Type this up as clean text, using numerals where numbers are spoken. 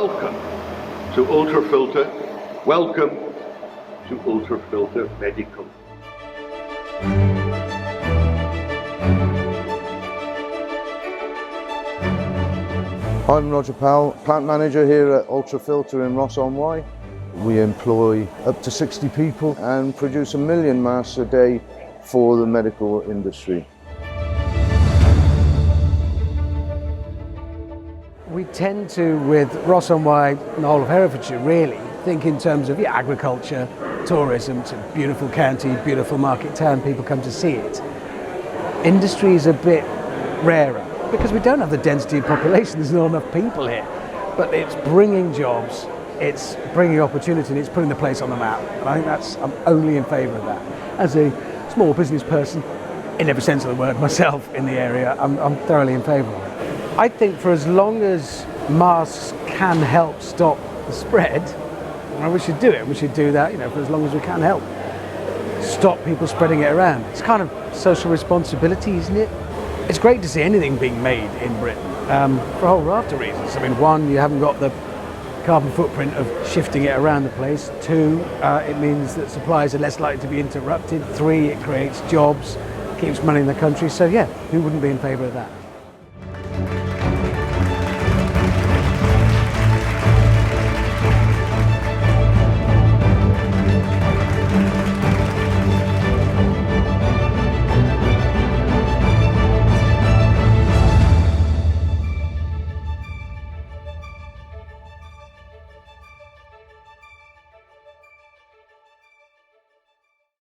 welcome to Ultrafilter. Welcome to Ultrafilter Medical. I'm Roger Powell, plant manager here at Ultrafilter in Ross-on-Wye. We employ up to 60 people and produce 1 million masks a day for the medical industry. We tend to, with Ross-on-Wye and the whole of Herefordshire really, think in terms of agriculture, tourism. It's a beautiful county, beautiful market town, people come to see it. Industry is a bit rarer because we don't have the density of population, there's not enough people here. But it's bringing jobs, it's bringing opportunity, and it's putting the place on the map. And I think I'm only in favour of that. As a small business person, in every sense of the word, myself in the area, I'm thoroughly in favour of it. I think for as long as masks can help stop the spread, we should do it. We should do that, for as long as we can help stop people spreading it around. It's kind of social responsibility, isn't it? It's great to see anything being made in Britain for a whole raft of reasons. One, you haven't got the carbon footprint of shifting it around the place. Two, it means that supplies are less likely to be interrupted. Three, it creates jobs, keeps money in the country. So yeah, who wouldn't be in favour of that?